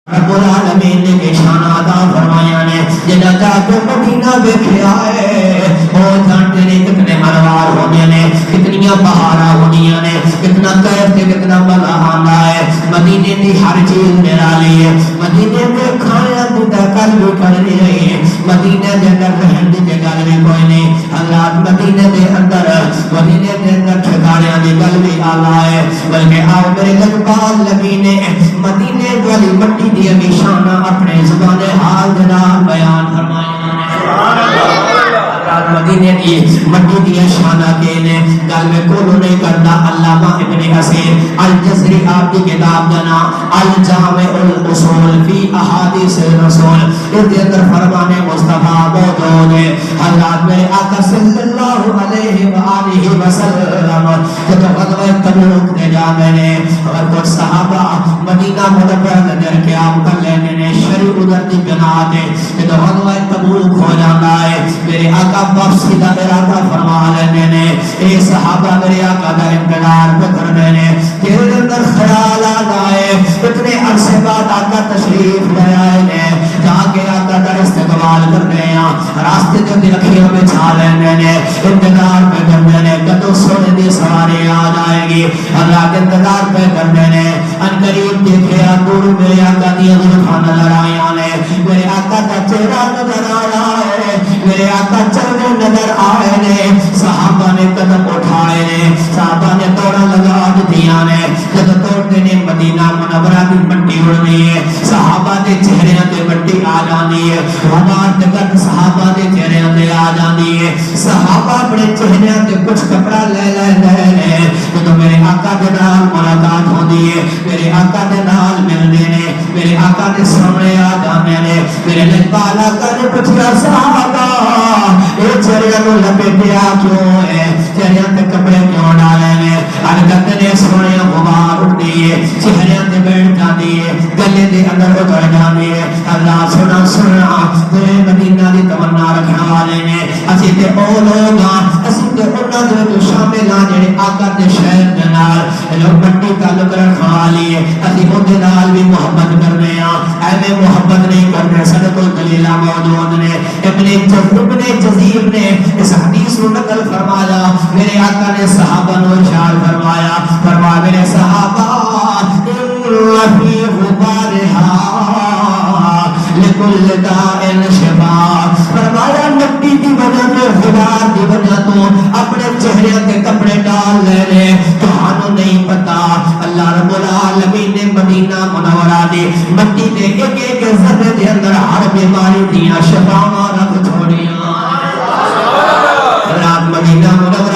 رب العالمین نے نشان عطا فرمایا نے جدا جا کے مدینہ ویکھیا ہے او جانتے نے کتنے انوار ہونے نے کتنی بہاراں ہونیاں نے کتنا کیف تے کتنا مزہ آندا ہے مدینے دی ہر چیز نرالی ہے مدینے دے کھانے دی تکل بھی کرنی ہے مدینے دے اندر رہن دی جگہ بھی کوئی نہیں حضرات مدینے دے اندر ٹھکانے دی گل بھی آلہ ہے بلکہ آؤ میرے لجپال نبی نے مدینے والی مٹی دی نشان اپنے زبان حال جناب بیان فرمایا مدینے کی مٹی دی شان کے نے گل میں کولو نہیں کرتا علامہ ابن حسین الجزری آپ کی کتاب جنا الجامع الاصول فی احادیث الرسول اس کے اندر فرمان مصطفیٰ موجود ہے حضرات میرے آقا صلی اللہ علیہ وآلہ وسلم جب غزوہ تبوک دے جا میں نے اور کچھ صحابہ مدینہ منورہ در قیام کر لینے نے شریع ادھر دی بنا دے جب غزوہ تبوک ہو جانا ہے میرے آقا واپسی کا ارادہ فرما لینے نے اے صحابہ میرے آقا کا انتظار پہ کرنے نے تیرے اندر خیال آ جائے اتنے عرصے بعد آقا تشریف لے آئے نے جا کے آقا کا استقبال کرنے ہیں راستے جو دلکھیوں میں چھا لینے نے انتظار پہ کرنے نے کدو سونے دی سواری آ جائے گی اللہ کے انتظار پہ کرنے نے ان قریب دیکھے دور میرے آقا دی زلفاں نظر آئیاں نے میرے آقا کا چہرہ نظر آیا ہے میرے آقا چلنے نظر آئے نے صحابہ نے قدم اٹھائے نے صحابہ نے توڑا لگا دیا نے جب توڑتے نے مدینہ منورہ کی مٹی اڑنی ہے صحابہ دے چہرے تے مٹی آ جانی ہے ہمار جگت صحابہ دے چہرے تے آ جانی ہے صحابہ اپنے چہرے تے کچھ کپڑا لے لے تو میرے آقا دے نال ملاقات ہوندی ہے میرے آقا دے نال ملنے نے میرے آقا دے سامنے آ جانے نے میرے لجپال آقا نے پوچھا صحابہ یہ چہرے کو لپیٹیا کیوں ہے چہرے تے کپڑے کیوں ڈالے نے حرکت نے سونے غبار اٹھتی ہے چہرے تے بیٹھ جاتی ہے گلے دے اندر اتر جاتی ہے اللہ سنا تیرے مدینہ دی تمنا رکھنے والے نے اسی تے او لوگ اسی تے انہاں دے تو شامل ہاں جڑے آقا دے شہر دے نال لوگ مٹی تعلق رکھنے والی ہے اسی او دے نال بھی محبت کرنے ہاں ایویں محبت نہیں کرنے سارے کول دلیل موجود نے ابن جزیر نے اس حدیث کو نقل فرمایا میرے آقا نے صحابہ کو ارشاد فرمایا میرے صحابہ ان فی غبارها لکل داء شفاء فرمایا مٹی کی وجہ سے غبار کی وجہ تو اپنے چہرے کے کپڑے ڈال لینے تمہاروں نہیں پتا اللہ رب العالمین نے مدینہ منورہ دی مٹی دے ایک ایک ذرے دے اندر ہر بیماری دیاں شفاواں رکھ چھوڑیاں رات مدینہ منورہ